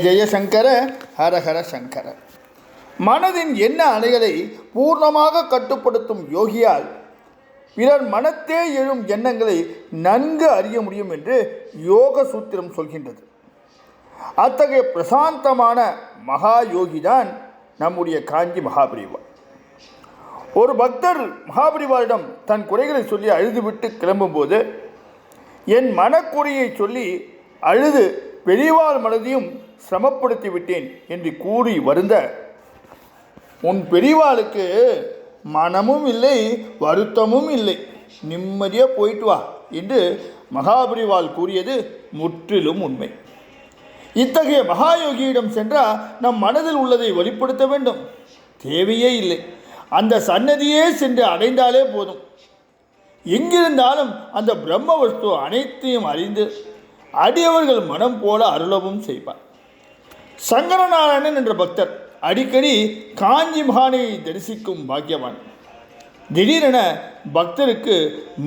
ஜெயசங்கர ஹரஹர சங்கர. மனதின் எண்ண அலைகளை பூர்ணமாக கட்டுப்படுத்தும் யோகியால் பிறர் மனத்தே எழும் எண்ணங்களை நன்கு அறிய முடியும் என்று யோக சூத்திரம் சொல்கின்றது. அத்தகைய பிரசாந்தமான மகா யோகிதான் நம்முடைய காஞ்சி மகாபரிவா. ஒரு பக்தர் மகாபரிவாரிடம் தன் குறைகளை சொல்லி அழுதுவிட்டு கிளம்பும்போது, என் மனக்குறையை சொல்லி அழுது பெரியவாள் மனதையும் சிரமப்படுத்தி விட்டேன் என்று கூறி வருந்த, உன் பெரியவாளுக்கு மனமும் இல்லை வருத்தமும் இல்லை, நிம்மதியாக போயிட்டு வா என்று மகாபரிவாள் கூறியது முற்றிலும் உண்மை. இத்தகைய மகாயோகியிடம் சென்றால் நம் மனதில் உள்ளதை வெளிப்படுத்த வேண்டும், தேவையே இல்லை. அந்த சன்னதியே சென்று அடைந்தாலே போதும். எங்கிருந்தாலும் அந்த பிரம்ம வஸ்து அனைத்தையும் அறிந்து அடியவர்கள் மனம் போல அருளவும் செய்வார். சங்கரநாராயணன் என்ற பக்தர் அடிக்கடி காஞ்சி மகானை தரிசிக்கும் பாக்கியவான். திடீரென பக்தருக்கு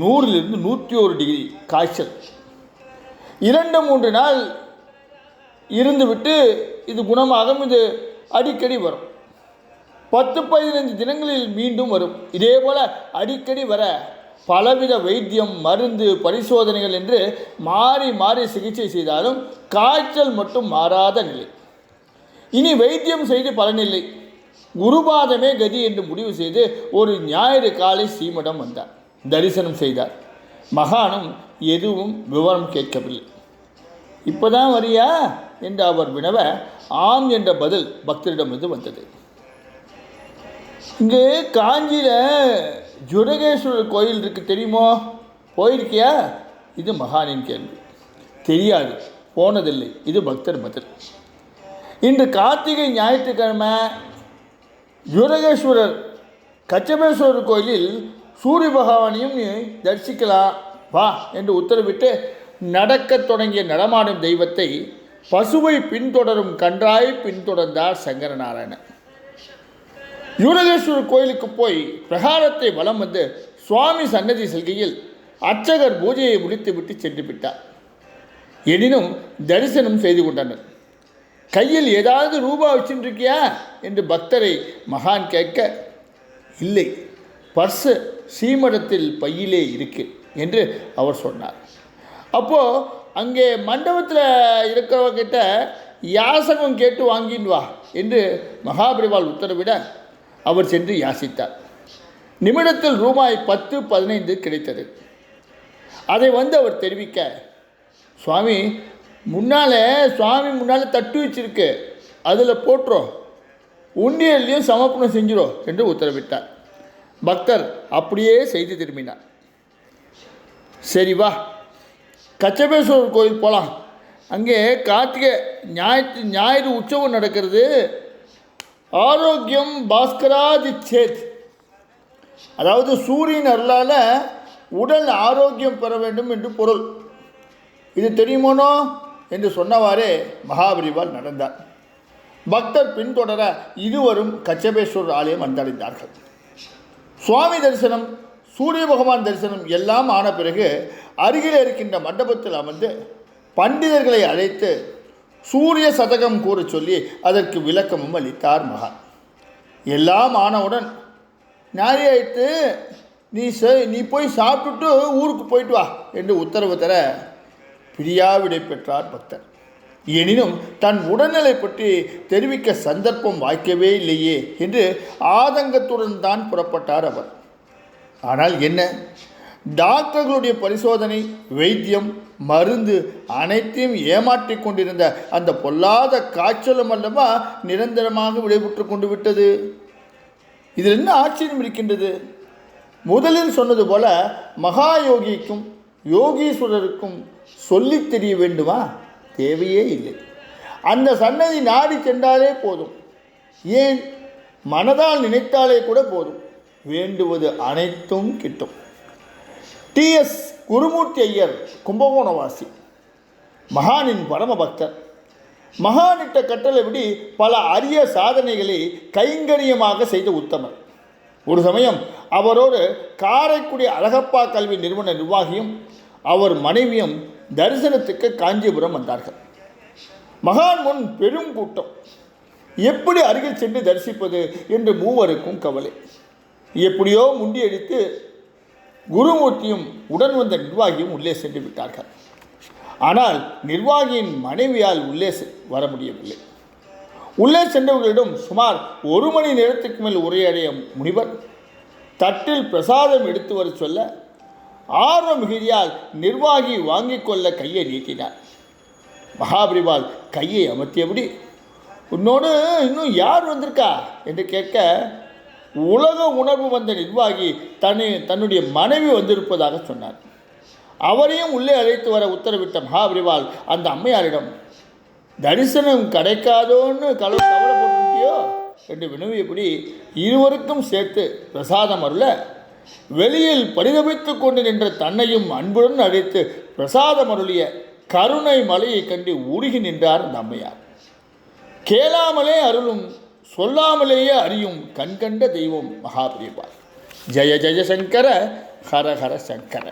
100 to 101 டிகிரி காய்ச்சல். 2-3 நாள் இருந்துவிட்டு இது குணமாகும். இது அடிக்கடி வரும். 10-15 தினங்களில் மீண்டும் வரும். இதே போல் அடிக்கடி வர பலவித வைத்தியம், மருந்து, பரிசோதனைகள் என்று மாறி மாறி சிகிச்சை செய்தாலும் காய்ச்சல் மட்டும் மாறாத நிலை. இனி வைத்தியம் செய்து பலனில்லை, குருபாதமே கதி என்று முடிவு செய்து ஒரு ஞாயிறு காலை ஸ்ரீமடம் வந்தார். தரிசனம் செய்தார். மகானும் எதுவும் விவரம் கேட்கவில்லை. இப்போதான் வரியா என்று அவர் வினவ, ஆம் என்ற பதில் பக்தரிடமிருந்து வந்தது. இங்கே காஞ்சியில் ஜுடகேஸ்வரர் கோயில் இருக்குது, தெரியுமோ? போயிருக்கியா? இது மகானின் கேள்வி. தெரியாது, போனதில்லை. இது பக்தர் பதில். இன்று கார்த்திகை ஞாயிற்றுக்கிழமை ஜுடகேஸ்வரர் கச்சபேஸ்வரர் கோயிலில் சூரிய பகவானையும் தரிசிக்கலாம் வா என்று உத்தரவிட்டு நடக்கத் தொடங்கிய நடமாடும் தெய்வத்தை பசுவை பின்தொடரும் கன்றாய் பின்தொடர்ந்தார் சங்கரநாராயணன். ஜுடகேஸ்வரர் கோயிலுக்கு போய் பிரகாரத்தை வலம் வந்து சுவாமி சன்னதி செல்கையில் அர்ச்சகர் பூஜையை முடித்துவிட்டு சென்று விட்டார். எனினும் தரிசனம் செய்து கொண்டனர். கையில் ஏதாவது ரூபா வச்சுருக்கியா என்று பக்தரை மகான் கேட்க, இல்லை, பர்ஸு ஸ்ரீமடத்தில் பையிலே இருக்கு என்று அவர் சொன்னார். அப்போது அங்கே மண்டபத்தில் இருக்கிறவங்கிட்ட யாசகம் கேட்டு வாங்கின்னு வா என்று மகாபரிவாள் உத்தரவிட அவர் சென்று யாசித்தார். நிமிடத்தில் ரூபாய் 10-15 கிடைத்தது. அதை வந்து அவர் தெரிவிக்க, சுவாமி முன்னால் தட்டு வச்சிருக்கு, அதில் போட்டுறோம், உண்டியல்லையும் சமர்ப்பணம் செஞ்சிடும் என்று உத்தரவிட்டார். பக்தர் அப்படியே செய்து திரும்பினார். சரி வா, கச்சபேஸ்வரர் கோயில் போகலாம். அங்கே கார்த்திகை ஞாயிறு உற்சவம் நடக்கிறது. ஆரோக்கியம் பாஸ்கராதி சேத், அதாவது சூரியன் அருளால் உடல் ஆரோக்கியம் பெற வேண்டும் என்று பொருள். இது தெரியுமோனோ என்று சொன்னவாறே மகாபரிவால் நடந்தார். பக்தர் பின்தொடர இருவரும் கச்சபேஸ்வரர் ஆலயம் வந்தடைந்தார்கள். சுவாமி தரிசனம், சூரிய பகவான் தரிசனம் எல்லாம் ஆன பிறகு அருகில் இருக்கின்ற மண்டபத்தில் அமர்ந்து பண்டிதர்களை அழைத்து சூரிய சதகம் கூற சொல்லி அதற்கு விளக்கமும் அளித்தார் மகான். எல்லாம் ஆனவுடன், நாரியாயிட்டு நீ போய் சாப்பிட்டுட்டு ஊருக்கு போயிட்டு வா என்று உத்தரவு தர பிரியாவிடை பெற்றார் பக்தர். எனினும் தன் உடல்நிலை பற்றி தெரிவிக்க சந்தர்ப்பம் வாய்க்கவே இல்லையே என்று ஆதங்கத்துடன் தான் புறப்பட்டார் அவர். ஆனால் என்ன, டாக்டர்களுடைய பரிசோதனை, வைத்தியம், மருந்து அனைத்தையும் ஏமாற்றி கொண்டிருந்த அந்த பொல்லாத காய்ச்சலும் அல்லவா நிரந்தரமாக விடைபெற்று கொண்டு விட்டது. இதில் என்ன ஆச்சரியம் இருக்கின்றது? முதலில் சொன்னது போல மகாயோகிக்கும் யோகீஸ்வரருக்கும் சொல்லித் தெரிய வேண்டுமா? தேவையே இல்லை. அந்த சன்னதி நாடி சென்றாலே போதும். ஏன், மனதால் நினைத்தாலே கூட போதும், வேண்டுவது அனைத்தும் கிட்டும். TS குருமூர்த்தி ஐயர் கும்பகோணவாசி, மகானின் பரம பக்தர். மகானிட்ட கட்டளைப்படி பல அரிய சாதனைகளை கைங்கரியமாக செய்த உத்தமர். ஒரு சமயம் அவரோடு காரைக்குடி அழகப்பா கல்வி நிறுவன நிர்வாகியும் அவர் மனைவியும் தரிசனத்துக்கு காஞ்சிபுரம் வந்தார்கள். மகான் முன் பெரும் கூட்டம். எப்படி அருகில் சென்று தரிசிப்பது என்று மூவருக்கும் கவலை. எப்படியோ முண்டியடித்து குருமூர்த்தியும் உடன் வந்த நிர்வாகியும் உள்ளே சென்று விட்டார்கள். ஆனால் நிர்வாகியின் மனைவியால் உள்ளே வர முடியவில்லை. உள்ளே சென்றவர்களிடம் சுமார் 1 மணி நேரத்துக்கு மேல் உரையாடிய முனிவர் தட்டில் பிரசாதம் எடுத்து வர சொல்ல ஆர்வ மிகுதியால் நிர்வாகி வாங்கிக் கொள்ள கையை நீட்டினார். மகாபரிவால் கையை அமர்த்தியபடி, உன்னோடு இன்னும் யார் வந்திருக்கா என்று கேட்க, உலக உணர்வு வந்த நிர்வாகி தன்னுடைய மனைவி வந்திருப்பதாக சொன்னார். அவரையும் உள்ளே அழைத்து வர உத்தரவிட்ட மகாபரிவால் அந்த அம்மையாரிடம், தரிசனம் கிடைக்காதோன்னு கவலைப்பட்டியோ என்று வினவியபடி இருவருக்கும் சேர்த்து பிரசாதம் அருள, வெளியில் பரிதபித்து கொண்டு நின்ற தன்னையும் அன்புடன் அழைத்து பிரசாதம் அருளிய கருணை மலையை கண்டு உருகி நின்றார் அந்த அம்மையார். கேளாமலே அருளும், சொல்லாமலேயே அறியும் கண்கண்ட தெய்வம் மகாபரிவால். ஜெய ஜெய சங்கர, ஹர ஹர சங்கர.